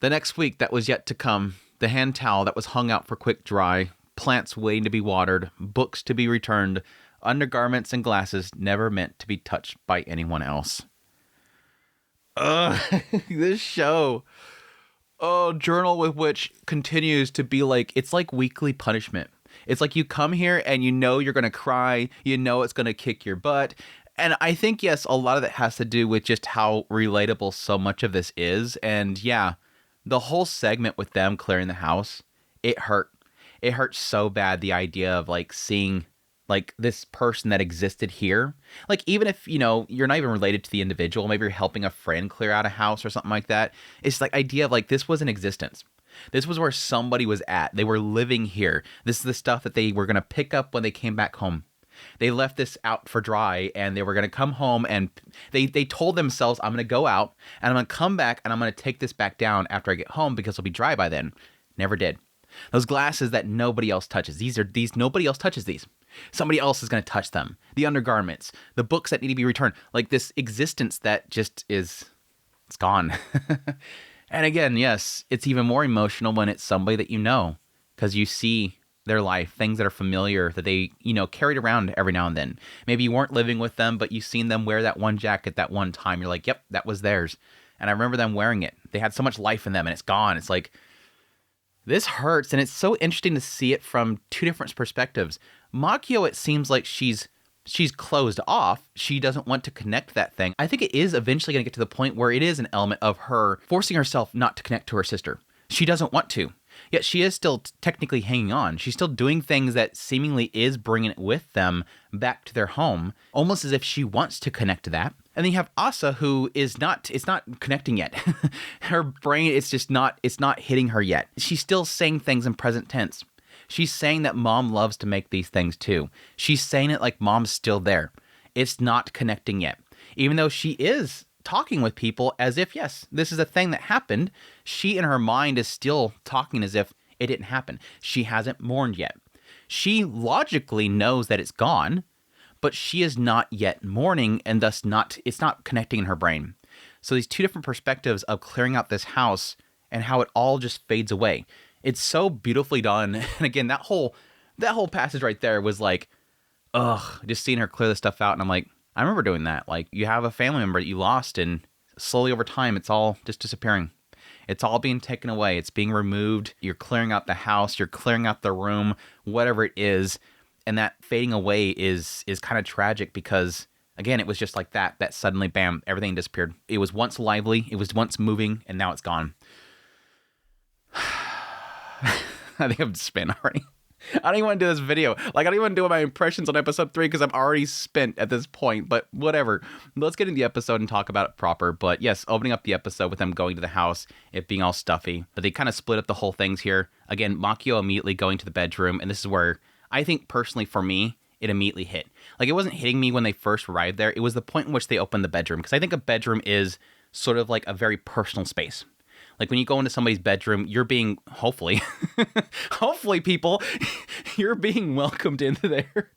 The next week that was yet to come, the hand towel that was hung out for quick dry, plants waiting to be watered, books to be returned, undergarments and glasses never meant to be touched by anyone else. Ugh, this show. Oh, Journal with Witch continues to be like, it's like weekly punishment. It's like you come here and you know you're going to cry, you know it's going to kick your butt. And I think, yes, a lot of that has to do with just how relatable so much of this is. And yeah, the whole segment with them clearing the house, it hurt. It hurt so bad, the idea of like seeing like this person that existed here. Like, even if, you know, you're not even related to the individual, maybe you're helping a friend clear out a house or something like that. It's like idea of like, this was an existence. This was where somebody was at. They were living here. This is the stuff that they were going to pick up when they came back home. They left this out for dry and they were going to come home, and they told themselves, I'm going to go out and I'm going to come back and I'm going to take this back down after I get home because it'll be dry by then. Never did. Those glasses that nobody else touches. These nobody else touches these. Somebody else is going to touch them. The undergarments, the books that need to be returned, like this existence that just is, it's gone. And again, yes, it's even more emotional when it's somebody that you know, because you see their life, things that are familiar that they, you know, carried around every now and then. Maybe you weren't living with them, but you've seen them wear that one jacket that one time. You're like, yep, that was theirs. And I remember them wearing it. They had so much life in them and it's gone. It's like, this hurts. And it's so interesting to see it from two different perspectives. Makio, it seems like she's closed off. She doesn't want to connect that thing. I think it is eventually going to get to the point where it is an element of her forcing herself not to connect to her sister. She doesn't want to. Yet she is still technically hanging on. She's still doing things that seemingly is bringing it with them back to their home, almost as if she wants to connect to that. And then you have Asa, who is not, it's not connecting yet. Her brain, it's not hitting her yet. She's still saying things in present tense. She's saying that mom loves to make these things too. She's saying it like mom's still there. It's not connecting yet. Even though she is talking with people as if, yes, this is a thing that happened, she in her mind is still talking as if it didn't happen. She hasn't mourned yet. She logically knows that it's gone, but she is not yet mourning, and thus it's not connecting in her brain. So these two different perspectives of clearing out this house and how it all just fades away. It's so beautifully done. And again, that whole passage right there was like, ugh, just seeing her clear this stuff out. And I'm like, I remember doing that. Like, you have a family member that you lost, and slowly over time, it's all just disappearing. It's all being taken away. It's being removed. You're clearing out the house. You're clearing out the room, whatever it is. And that fading away is kind of tragic because, again, it was just like that suddenly, bam, everything disappeared. It was once lively. It was once moving, and now it's gone. I think I'm spent already. I don't even want to do this video. Like, I don't even do my impressions on episode 3 because I'm already spent at this point, but whatever. Let's get into the episode and talk about it proper. But yes, opening up the episode with them going to the house, it being all stuffy. But they kind of split up the whole things here. Again, Makio immediately going to the bedroom, and this is where I think personally for me, it immediately hit. Like, it wasn't hitting me when they first arrived there. It was the point in which they opened the bedroom, because I think a bedroom is sort of like a very personal space. Like, when you go into somebody's bedroom, you're being, hopefully, people, you're being welcomed into there.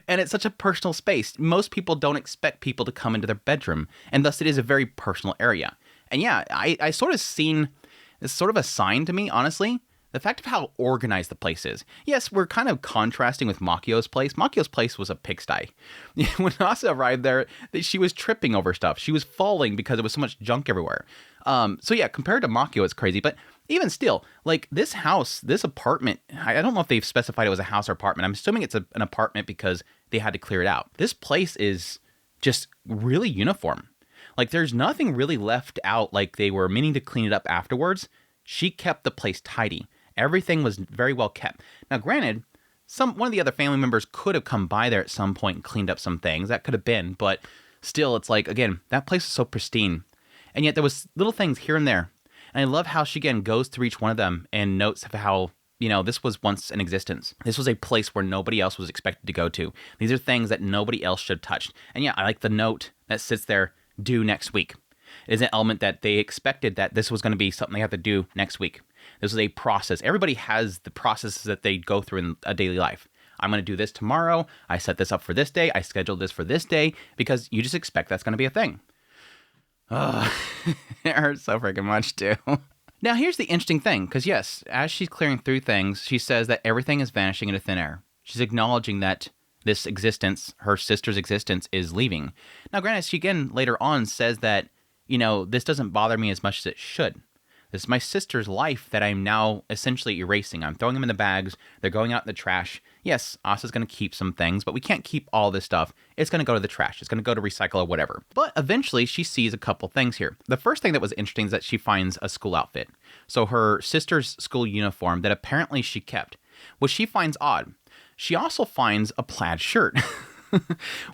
And it's such a personal space. Most people don't expect people to come into their bedroom. And thus, it is a very personal area. And yeah, I sort of seen, it's sort of a sign to me, honestly, the fact of how organized the place is. Yes, we're kind of contrasting with Makio's place. Makio's place was a pigsty. When Asa arrived there, she was tripping over stuff. She was falling because there was so much junk everywhere. So yeah, compared to Makio, it's crazy. But even still, like, this house, this apartment, I don't know if they've specified it was a house or apartment. I'm assuming it's an apartment because they had to clear it out. This place is just really uniform. Like, there's nothing really left out like they were meaning to clean it up afterwards. She kept the place tidy. Everything was very well kept. Now, granted, one of the other family members could have come by there at some point and cleaned up some things. That could have been, but still, it's like, again, that place is so pristine. And yet there was little things here and there. And I love how she, again, goes through each one of them and notes how, you know, this was once in existence. This was a place where nobody else was expected to go to. These are things that nobody else should have touched. And yeah, I like the note that sits there, due next week. It is an element that they expected that this was going to be something they have to do next week. This is a process. Everybody has the processes that they go through in a daily life. I'm going to do this tomorrow. I set this up for this day. I scheduled this for this day because you just expect that's going to be a thing. Oh, it hurts so freaking much too. Now, here's the interesting thing, because yes, as she's clearing through things, she says that everything is vanishing into thin air. She's acknowledging that this existence, her sister's existence, is leaving. Now, granted, she again later on says that, this doesn't bother me as much as it should. This is my sister's life that I'm now essentially erasing. I'm throwing them in the bags. They're going out in the trash. Yes, Asa's going to keep some things, but we can't keep all this stuff. It's going to go to the trash. It's going to go to recycle or whatever. But eventually, she sees a couple things here. The first thing that was interesting is that she finds a school outfit. So her sister's school uniform that apparently she kept, which she finds odd. She also finds a plaid shirt,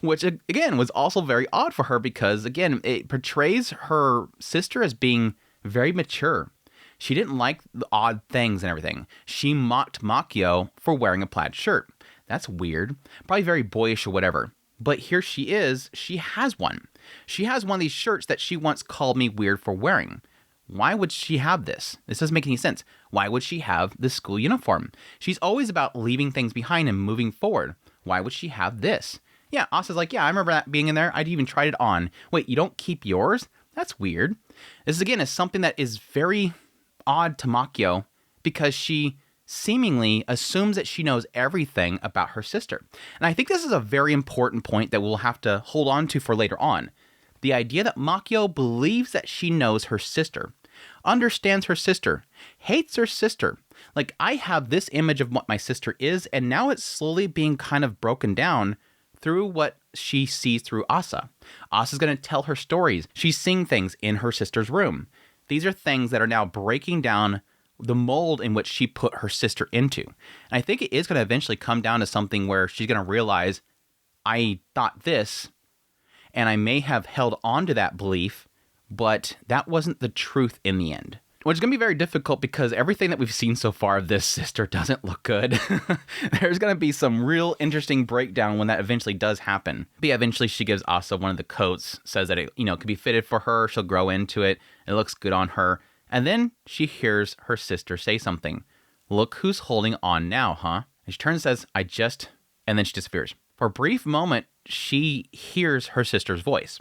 which again was also very odd for her because, again, it portrays her sister as being very mature. She didn't like the odd things and everything. She mocked Makio for wearing a plaid shirt. That's weird. Probably very boyish or whatever. But here she is. She has one. She has one of these shirts that she once called me weird for wearing. Why would she have this? This doesn't make any sense. Why would she have the school uniform? She's always about leaving things behind and moving forward. Why would she have this? Yeah, Asa's like, yeah, I remember that being in there. I'd even tried it on. Wait, you don't keep yours? That's weird. This, again, is something that is very odd to Makio because she seemingly assumes that she knows everything about her sister. And I think this is a very important point that we'll have to hold on to for later on. The idea that Makio believes that she knows her sister, understands her sister, hates her sister. Like, I have this image of what my sister is, and now it's slowly being kind of broken down through what she sees through Asa. Asa's going to tell her stories. She's seeing things in her sister's room. These are things that are now breaking down the mold in which she put her sister into. And I think it is going to eventually come down to something where she's going to realize, I thought this, and I may have held on to that belief, but that wasn't the truth in the end. Which is going to be very difficult because everything that we've seen so far of this sister doesn't look good. There's going to be some real interesting breakdown when that eventually does happen. But yeah, eventually she gives Asa one of the coats, says that it, could be fitted for her. She'll grow into it. It looks good on her. And then she hears her sister say something. Look who's holding on now, huh? And she turns and says, and then she disappears. For a brief moment, she hears her sister's voice.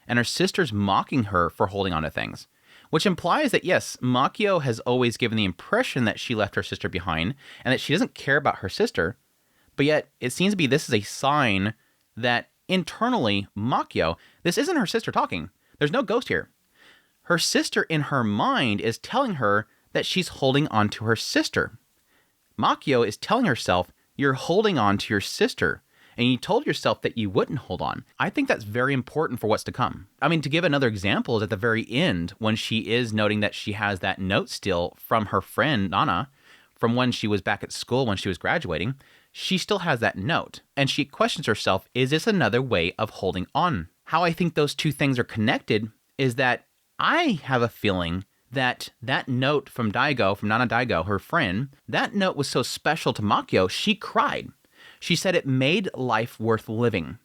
And her sister's mocking her for holding on to things. Which implies that, yes, Makio has always given the impression that she left her sister behind and that she doesn't care about her sister. But yet, it seems to be this is a sign that internally, Makio, this isn't her sister talking. There's no ghost here. Her sister in her mind is telling her that she's holding on to her sister. Makio is telling herself, you're holding on to your sister. And you told yourself that you wouldn't hold on. I think that's very important for what's to come. I mean, to give another example is at the very end when she is noting that she has that note still from her friend, Nana, from when she was back at school when she was graduating. She still has that note. And she questions herself, is this another way of holding on? How I think those two things are connected is that I have a feeling that note from Nana Daigo, her friend, that note was so special to Makio, she cried. She said it made life worth living.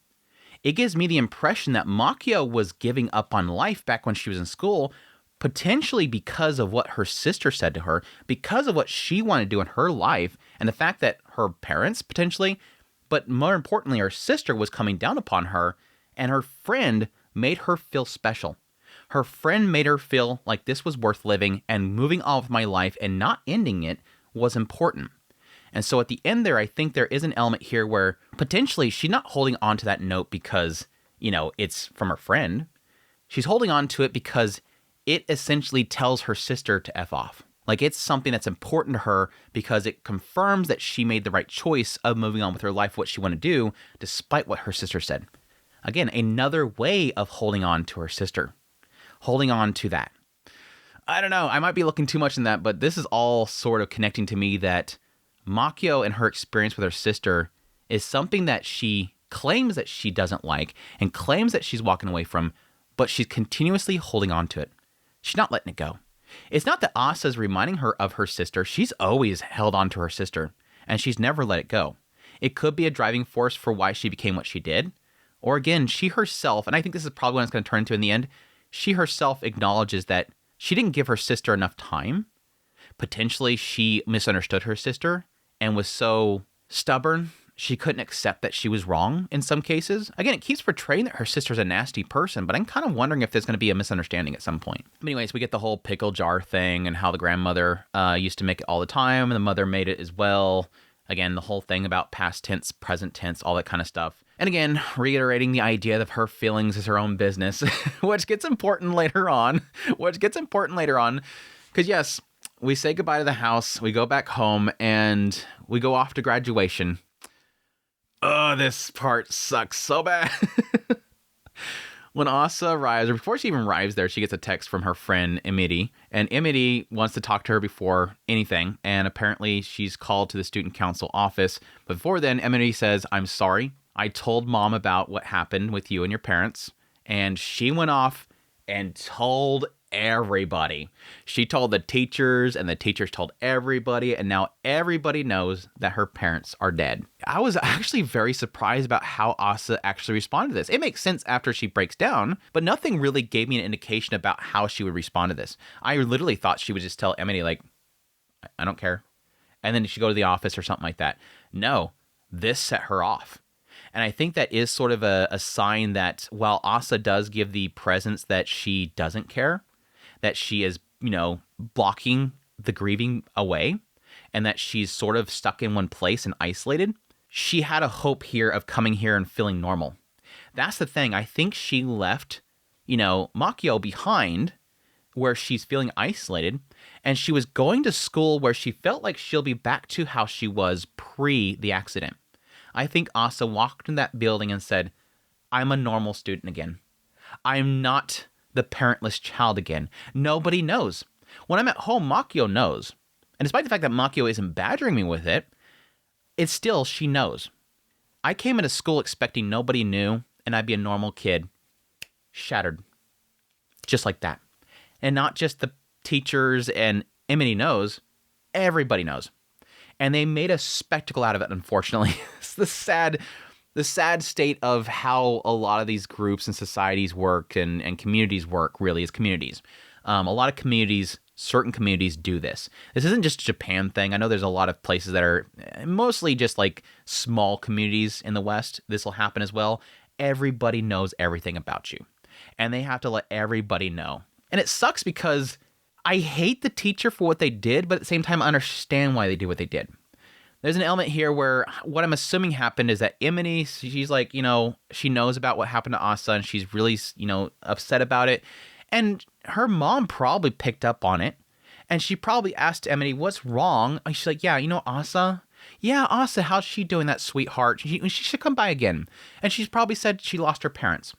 It gives me the impression that Makio was giving up on life back when she was in school, potentially because of what her sister said to her, because of what she wanted to do in her life, and the fact that her parents, potentially, but more importantly, her sister was coming down upon her, and her friend made her feel special. Her friend made her feel like this was worth living, and moving on with my life and not ending it was important. And so at the end there, I think there is an element here where potentially she's not holding on to that note because, it's from her friend. She's holding on to it because it essentially tells her sister to F off. Like, it's something that's important to her because it confirms that she made the right choice of moving on with her life, what she wanted to do, despite what her sister said. Again, another way of holding on to her sister. Holding on to that. I don't know. I might be looking too much in that, but this is all sort of connecting to me that Makio and her experience with her sister is something that she claims that she doesn't like and claims that she's walking away from, but she's continuously holding on to it. She's not letting it go. It's not that Asa's reminding her of her sister. She's always held on to her sister, and she's never let it go. It could be a driving force for why she became what she did. Or again, she herself, and I think this is probably what it's going to turn into in the end, she herself acknowledges that she didn't give her sister enough time. Potentially, she misunderstood her sister and was so stubborn, she couldn't accept that she was wrong in some cases. Again, it keeps portraying that her sister's a nasty person, but I'm kind of wondering if there's going to be a misunderstanding at some point. But anyways, we get the whole pickle jar thing and how the grandmother used to make it all the time, and the mother made it as well. Again, the whole thing about past tense, present tense, all that kind of stuff. And again, reiterating the idea that her feelings is her own business, which gets important later on. Because yes, we say goodbye to the house, we go back home, and we go off to graduation. Oh, this part sucks so bad. When Asa arrives, or before she even arrives there, she gets a text from her friend Emily, and Emily wants to talk to her before anything, and apparently she's called to the student council office. But before then, Emily says, "I'm sorry. I told Mom about what happened with you and your parents," and she went off and told everybody. She told the teachers, and the teachers told everybody, and now everybody knows that her parents are dead. I was actually very surprised about how Asa actually responded to this. It makes sense after she breaks down, but nothing really gave me an indication about how she would respond to this. I literally thought she would just tell Emily, like, I don't care. And then she'd go to the office or something like that. No, this set her off. And I think that is sort of a sign that while Asa does give the presence that she doesn't care, that she is, blocking the grieving away, and that she's sort of stuck in one place and isolated, she had a hope here of coming here and feeling normal. That's the thing. I think she left, Makio behind where she's feeling isolated, and she was going to school where she felt like she'll be back to how she was pre the accident. I think Asa walked in that building and said, I'm a normal student again. I'm not the parentless child again. Nobody knows. When I'm at home, Makio knows. And despite the fact that Makio isn't badgering me with it, it's still, she knows. I came into school expecting nobody knew and I'd be a normal kid. Shattered. Just like that. And not just the teachers and Emily knows, everybody knows. And they made a spectacle out of it, unfortunately. It's the sad state of how a lot of these groups and societies work and communities work, really, as communities. A lot of communities, certain communities do this. This isn't just a Japan thing. I know there's a lot of places that are mostly just like small communities in the West. This will happen as well. Everybody knows everything about you. And they have to let everybody know. And it sucks because I hate the teacher for what they did, but at the same time, I understand why they did what they did. There's an element here where what I'm assuming happened is that Emily, she's like, she knows about what happened to Asa, and she's really, upset about it. And her mom probably picked up on it. And she probably asked Emily, what's wrong? And she's like, yeah, Asa? Yeah, Asa, how's she doing, that sweetheart? She should come by again. And she's probably said she lost her parents.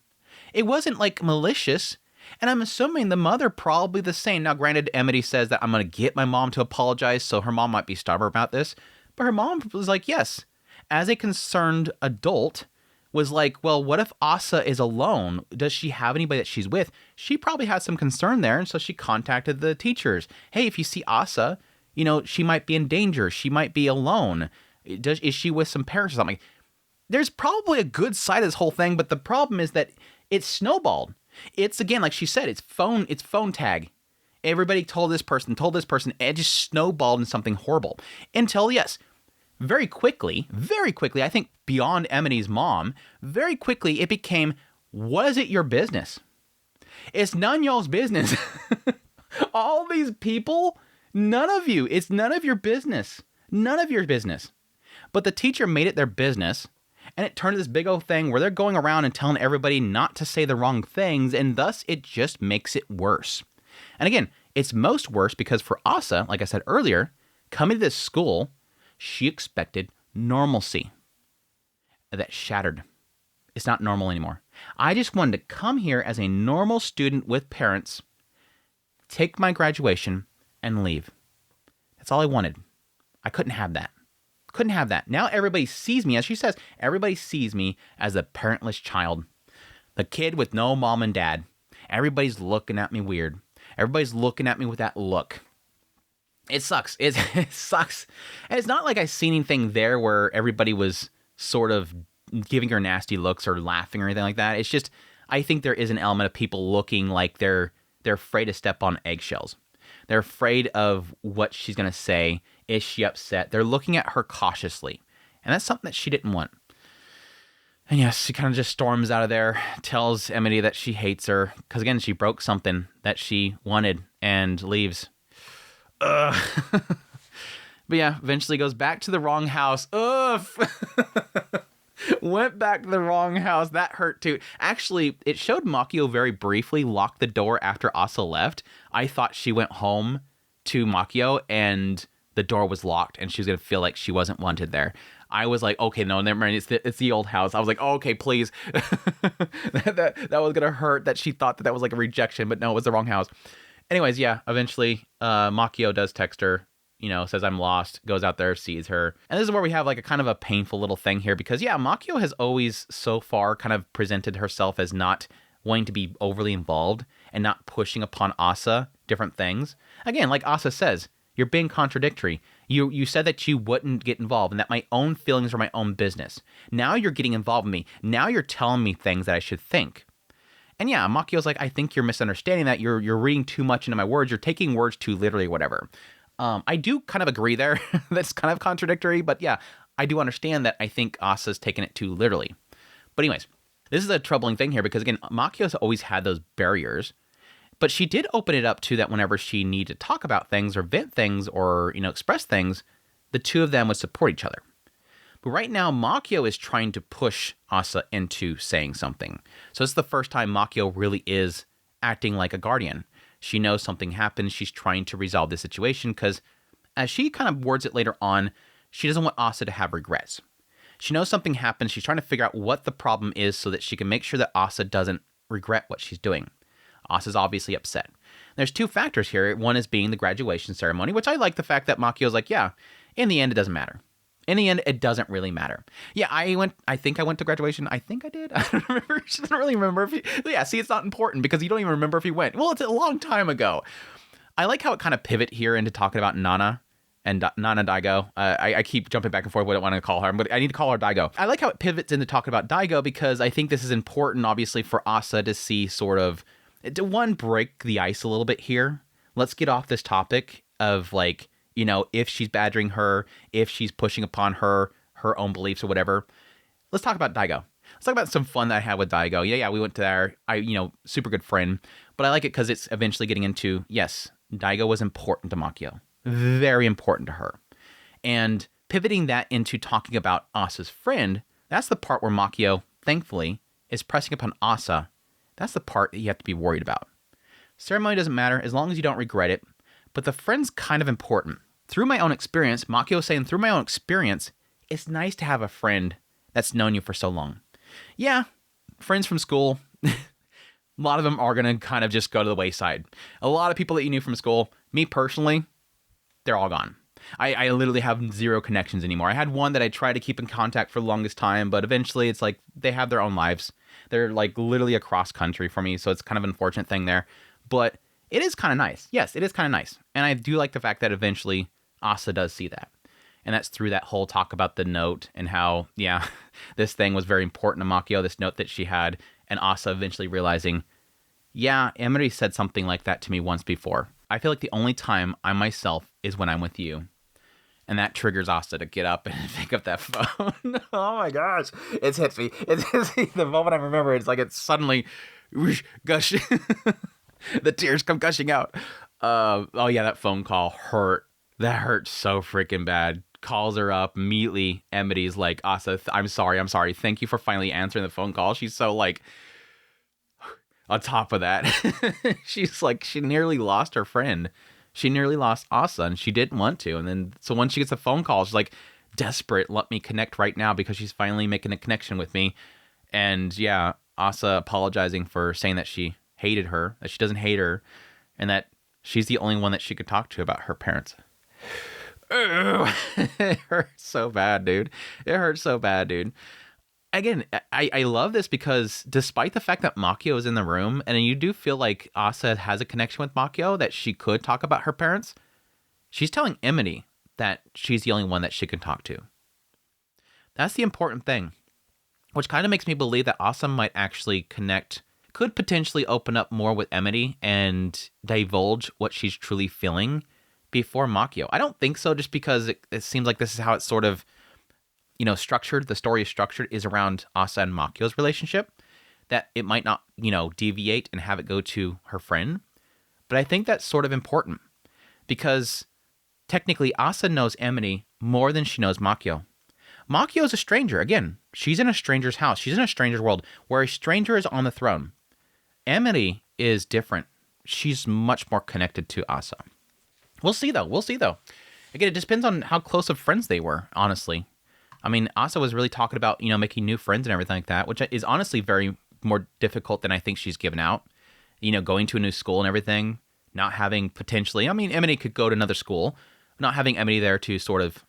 It wasn't like malicious. And I'm assuming the mother probably the same. Now, granted, Emily says that I'm going to get my mom to apologize, so her mom might be stubborn about this. But her mom was like, yes, as a concerned adult, was like, well, what if Asa is alone? Does she have anybody that she's with? She probably had some concern there, and so she contacted the teachers. Hey, if you see Asa, she might be in danger. She might be alone. Is she with some parents or something? There's probably a good side of this whole thing, but the problem is that it's snowballed. It's, again, like she said, it's phone tag. Everybody told this person, it just snowballed into something horrible. Until, yes, very quickly, I think beyond Emily's mom, very quickly it became, was it your business? It's none y'all's business. All these people, none of you. It's none of your business. None of your business. But the teacher made it their business, and it turned to this big old thing where they're going around and telling everybody not to say the wrong things, and thus it just makes it worse. And again, it's most worse because for Asa, like I said earlier, coming to this school, she expected normalcy. That shattered. It's not normal anymore. I just wanted to come here as a normal student with parents, take my graduation, and leave. That's all I wanted. I couldn't have that. Now everybody sees me, as she says, everybody sees me as a parentless child. The kid with no mom and dad. Everybody's looking at me weird. Everybody's looking at me with that look. It sucks. It sucks. And it's not like I seen anything there where everybody was sort of giving her nasty looks or laughing or anything like that. It's just, I think there is an element of people looking like they're afraid to step on eggshells. They're afraid of what she's going to say. Is she upset? They're looking at her cautiously. And that's something that she didn't want. And yes, she kind of just storms out of there, tells Emily that she hates her, because again, she broke something that she wanted, and leaves. Ugh. But yeah, eventually goes back to the wrong house. Ugh. Went back to the wrong house. That hurt too. Actually, it showed Makio very briefly lock the door after Asa left. I thought she went home to Makio and the door was locked and she was going to feel like she wasn't wanted there. I was like, okay, no, never mind. It's the old house. I was like, oh, okay, please. that was going to hurt that she thought that was like a rejection, but no, it was the wrong house. Anyways, yeah, eventually Makio does text her, says I'm lost, goes out there, sees her. And this is where we have like a kind of a painful little thing here because, yeah, Makio has always so far kind of presented herself as not wanting to be overly involved and not pushing upon Asa different things. Again, like Asa says, you're being contradictory. You said that you wouldn't get involved and that my own feelings are my own business. Now you're getting involved with me. Now you're telling me things that I should think. And yeah, Makio's like, I think you're misunderstanding that. You're reading too much into my words. You're taking words too literally, whatever. I do kind of agree there. That's kind of contradictory. But yeah, I do understand that I think Asa's taking it too literally. But anyways, this is a troubling thing here because, again, Makio's always had those barriers. But she did open it up to that whenever she needed to talk about things or vent things or, express things, the two of them would support each other. But right now, Makio is trying to push Asa into saying something. So it's the first time Makio really is acting like a guardian. She knows something happened. She's trying to resolve the situation because, as she kind of words it later on, she doesn't want Asa to have regrets. She knows something happened. She's trying to figure out what the problem is so that she can make sure that Asa doesn't regret what she's doing. Asa's obviously upset. There's two factors here. One is being the graduation ceremony, which I like the fact that Makio's like, yeah, in the end, it doesn't matter. In the end, it doesn't really matter. Yeah, I think I went to graduation. I think I did. I don't remember. She doesn't really remember. Yeah, see, it's not important because you don't even remember if you went. Well, it's a long time ago. I like how it kind of pivot here into talking about Nana and Nana Daigo. I keep jumping back and forth what I want to call her, but I need to call her Daigo. I like how it pivots into talking about Daigo because I think this is important, obviously, for Asa to see sort of, to one, break the ice a little bit here. Let's get off this topic of like, if she's badgering her, if she's pushing upon her own beliefs or whatever. Let's talk about Daigo. Let's talk about some fun that I had with Daigo. Yeah, we went to there. Super good friend. But I like it because it's eventually getting into, yes, Daigo was important to Makio. Very important to her. And pivoting that into talking about Asa's friend, that's the part where Makio, thankfully, is pressing upon Asa. That's the part that you have to be worried about. Ceremony doesn't matter as long as you don't regret it. But the friend's kind of important. Through my own experience, Makio was saying, through my own experience, it's nice to have a friend that's known you for so long. Yeah, friends from school, a lot of them are going to kind of just go to the wayside. A lot of people that you knew from school, me personally, they're all gone. I literally have zero connections anymore. I had one that I tried to keep in contact for the longest time, but eventually it's like they have their own lives. They're like literally across country for me, so it's kind of an unfortunate thing there. But it is kind of nice. Yes, it is kind of nice. And I do like the fact that eventually Asa does see that. And that's through that whole talk about the note and how, yeah, this thing was very important to Makio, this note that she had. And Asa eventually realizing, yeah, Emery said something like that to me once before. I feel like the only time I'm myself is when I'm with you. And that triggers Asa to get up and pick up that phone. Oh my gosh. It hits me. It hits me. The moment I remember, it's like it's suddenly whoosh, gush. The tears come gushing out. Oh yeah, that phone call hurt. That hurt so freaking bad. Calls her up immediately. Emity's like, Asa, I'm sorry. Thank you for finally answering the phone call. She's so like, on top of that, she's like, she nearly lost her friend. She nearly lost Asa and she didn't want to. And then, so when she gets a phone call, she's like, desperate, let me connect right now because she's finally making a connection with me. And yeah, Asa apologizing for saying that she hated her, that she doesn't hate her, and that she's the only one that she could talk to about her parents. It hurts so bad, dude. It hurts so bad, dude. Again, I love this because despite the fact that Makio is in the room, and you do feel like Asa has a connection with Makio, that she could talk about her parents, she's telling Emily that she's the only one that she can talk to. That's the important thing, which kind of makes me believe that Asa might actually connect, could potentially open up more with Emily and divulge what she's truly feeling before Makio. I don't think so, just because it seems like this is how it's sort of structured, the story is structured, is around Asa and Makio's relationship, that it might not, deviate and have it go to her friend. But I think that's sort of important because technically Asa knows Emily more than she knows Makio. Makio is a stranger. Again, she's in a stranger's house. She's in a stranger's world where a stranger is on the throne. Emily is different. She's much more connected to Asa. We'll see, though. Again, it depends on how close of friends they were, honestly. I mean, Asa was really talking about, making new friends and everything like that, which is honestly very more difficult than I think she's given out. Going to a new school and everything, not having potentially, Emily could go to another school, not having Emily there to sort of,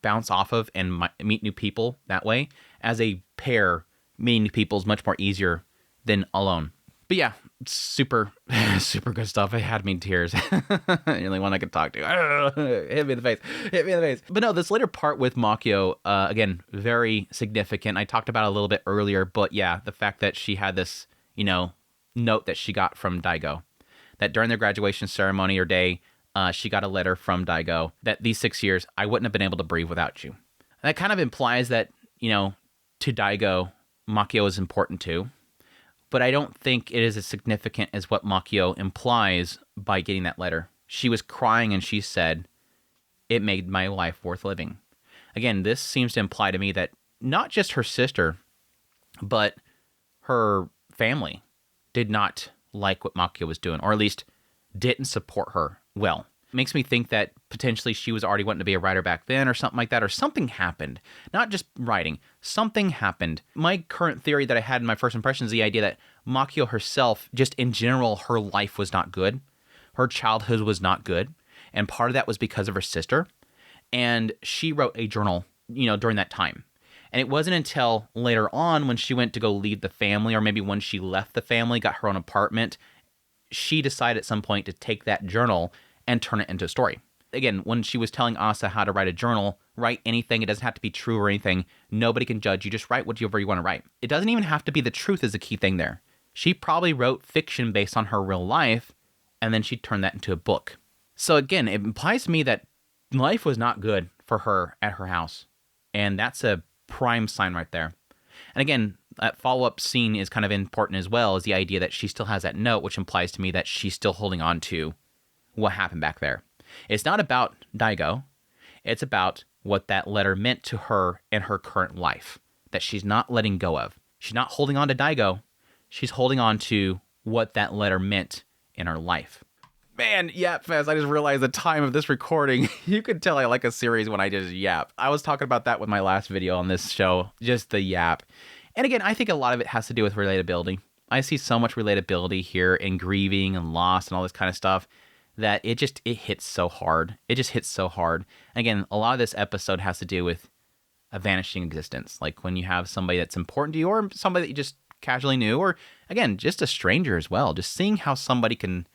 bounce off of and meet new people that way. As a pair, meeting new people is much more easier than alone. But yeah, super, super good stuff. It had me in tears. You're the only one I could talk to. Hit me in the face. But no, this later part with Makio, again, very significant. I talked about it a little bit earlier, but yeah, the fact that she had this, note that she got from Daigo, that during their graduation ceremony or day, she got a letter from Daigo that these 6 years, I wouldn't have been able to breathe without you. And that kind of implies that, to Daigo, Makio is important too. But I don't think it is as significant as what Makio implies by getting that letter. She was crying and she said, it made my life worth living. Again, this seems to imply to me that not just her sister, but her family did not like what Makio was doing, or at least didn't support her well. It makes me think that potentially she was already wanting to be a writer back then or something like that, or something happened. Not just writing, something happened. My current theory that I had in my first impression is the idea that Makio herself, just in general, her life was not good. Her childhood was not good. And part of that was because of her sister. And she wrote a journal, during that time. And it wasn't until later on when she went to go leave the family, or maybe when she left the family, got her own apartment, she decided at some point to take that journal and turn it into a story. Again, when she was telling Asa how to write a journal, write anything. It doesn't have to be true or anything. Nobody can judge you. Just write whatever you want to write. It doesn't even have to be the truth is the key thing there. She probably wrote fiction based on her real life, and then she turned that into a book. So again, it implies to me that life was not good for her at her house. And that's a prime sign right there. And again, that follow-up scene is kind of important as well, is the idea that she still has that note, which implies to me that she's still holding on to what happened back there. It's not about Daigo. It's about what that letter meant to her in her current life, that she's not letting go of. She's not holding on to Daigo. She's holding on to what that letter meant in her life. Man, Yap Fest, I just realized the time of this recording. You could tell I like a series when I just yap. I was talking about that with my last video on this show, just the yap. And again, I think a lot of it has to do with relatability. I see so much relatability here in grieving and loss and all this kind of stuff that it hits so hard. It just hits so hard. Again, a lot of this episode has to do with a vanishing existence. Like when you have somebody that's important to you, or somebody that you just casually knew, or again, just a stranger as well. Just seeing how somebody can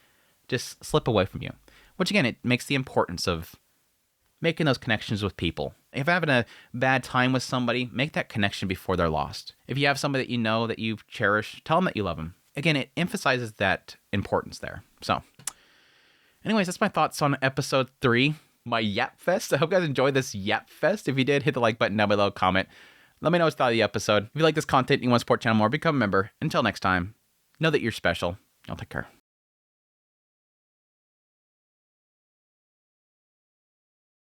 just slip away from you. Which again, it makes the importance of making those connections with people. If you're having a bad time with somebody, make that connection before they're lost. If you have somebody that you know that you cherish, tell them that you love them. Again, it emphasizes that importance there. So, anyways, that's my thoughts on episode 3, my Yap Fest. I hope you guys enjoyed this Yap Fest. If you did, hit the like button down below, comment. Let me know what you thought of the episode. If you like this content and you want to support the channel more, become a member. Until next time, know that you're special. Y'all take care.